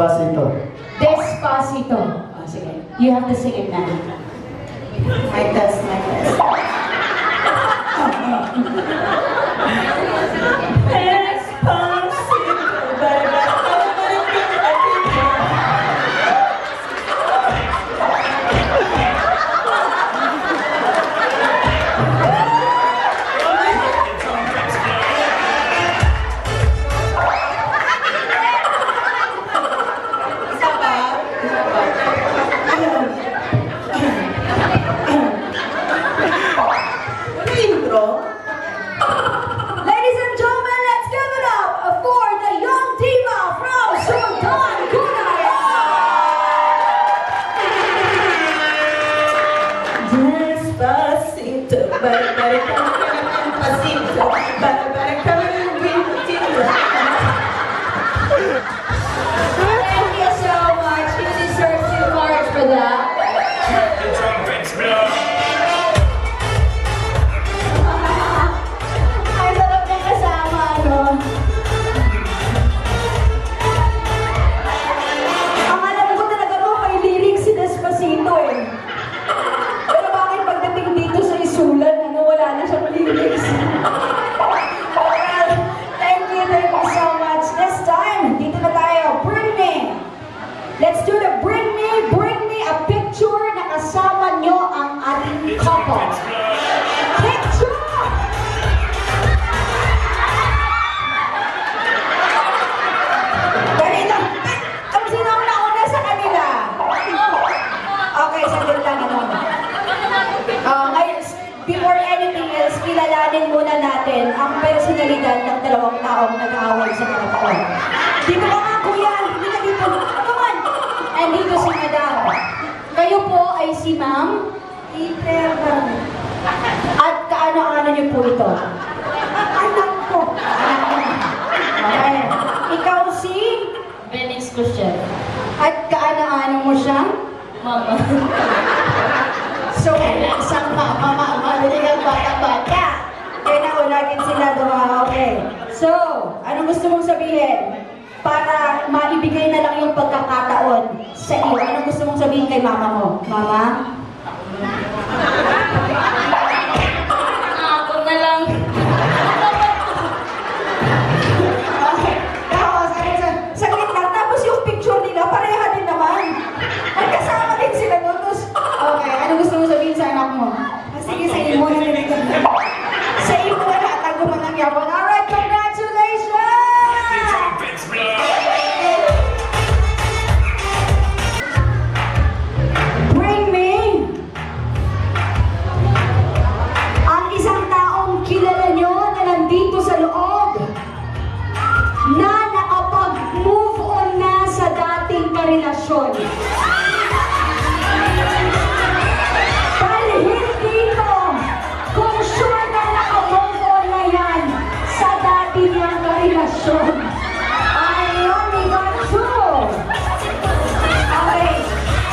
Despacito. Despacito. Oh, sige. You have to sing it now. My best, my best. Ladies and gentlemen, let's give it up for the young diva from Sultan Kudarat. Despacito, barbarita, pasito, barbarita, Thank you so much. You deserve 2 cards for that. Ay, sarap na kasama, no? Ang alam ko talaga no, may lyrics si Despacito eh. Pero bakit pagdating dito sa isulan, wala na siyang lyrics? Well, thank you so much. This time, dito na tayo. Bring me. Let's do the bring me a picture na kasama nyo ang ating couple. Picture! Dali lang. Kung sino ang nauna sa kanila? Okay, saglit lang ano. Before anything else, kilalanin muna natin ang personalidad ng dalawang taong nag-aaway sa harapan. Dito ka nga, kuya! Hindi na dito! Come on! And dito si Madam. Kayo po ay si Ma'am Peter. At kaano-ano niyo po ito? Anak ko! Okay. Ikaw si Benix Crucial. At kaano-ano mo siya? Mama. So, isang mamaligang bata-bata. Kaya naulagin sila doon. Okay. So, anong gusto mong sabihin? Para maibigay na lang yung pagkakataon sa iyo. Anong gusto mong sabihin kay mama mo? Mama? Ako na lang. Saglit lang. Tapos yung picture nila, pareha din naman. Magkasama din sila doon. Okay, anong gusto mong sabihin sa anak mo? Sige, sa iyo muna nilagyan. Sa iyo muna lahat ang gumanang yapon. Alright, congratulations! Bring me ang isang taong kilala nyo na nandito sa loob na nakapag-move on na sa dating karelasyon. Dalhin dito kung sure na naka-move on na yan sa dati niyang karelasyon. Ayun, we got two. Okay.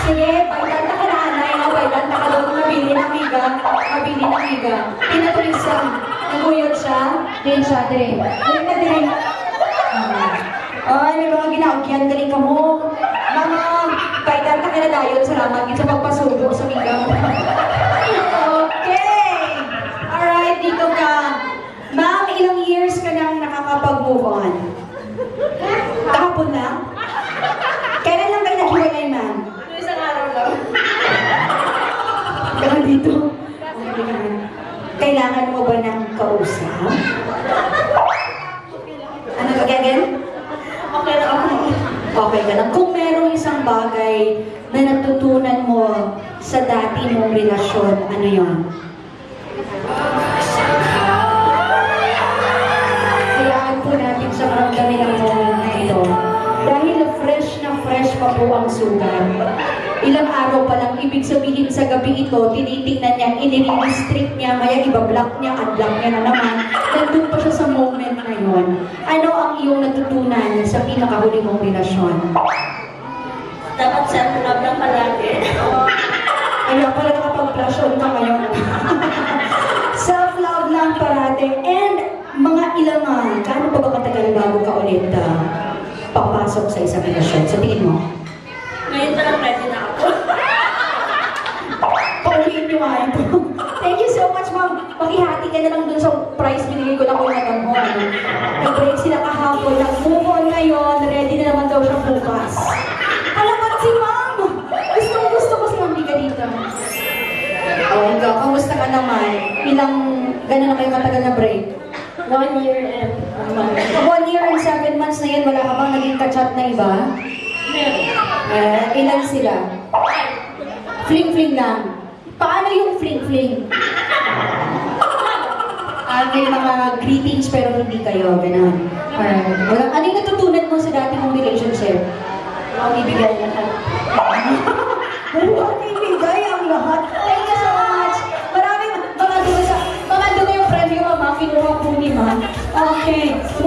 Sige, pailanta ka na, anay. Pailanta ka doon. Mabili ng miga. Mabili ng miga. Pinatulisan. Naguyod siya. Din siya, din. Din na, din. Ay, may mga ginaugyan. Galing ka mo. Mga, pailanta ka na dayon. Salamat sa pagpasubo sa miga. Okay. Alright, dito ka. Ma'am, ilang years ka nang nakakapag-move on? Kahapon lang? Kailan lang kayo naghiwalay, ma'am? Isang araw lang. Kaya dito. Kailangan mo ba ng kausap? Ano ka, again? Okay lang ako. Okay ka lang. Kung merong isang bagay na natutunan mo sa dati mong relasyon, ano yon? Kailangan po natin sa maramdamin ang moment na ito. Dahil fresh na fresh pa po ang sugat. Ilang araw pa lang, ibig sabihin sa gabi ito, tinitingnan niya, inire-restrict niya, maya iba-block niya, unblock niya na naman. Nandun pa siya sa moment na yon. Ano ang iyong natutunan sa pinakahuli mong relasyon? Dapat self-love lang palagi. Kaya pala nakapag-flash-on ka ngayon. Self-love lang parate. And mga ilang, gaano pa ba katagal bago ka ulit papasok sa isang relasyon? Sa tingin mo? Ngayon pa lang ready na ako. Pauliin niyo nga ito. Thank you so much, ma'am. Pakihati ka na lang dun sa prize binigay ko na ko na mo. Nag-break sila kahapon. Nag-move on ngayon. Ready na naman daw siya bukas. Alamat si ma'am! Gusto ko si ma'am. Di ka dito. Oh, ikaw, kamusta ka naman? Gano'n na kayo matagal na break? 1 year and a month. 1 year and 7 months na yan, wala ka bang naging kachat na iba? Meron. Ilan sila? Fling-fling lang. Paano yung fling-fling? May mga greetings pero hindi kayo, gano'n. Alright. Ano yung natutunan mo sa dati mong relationship? Ako bibigay lahat.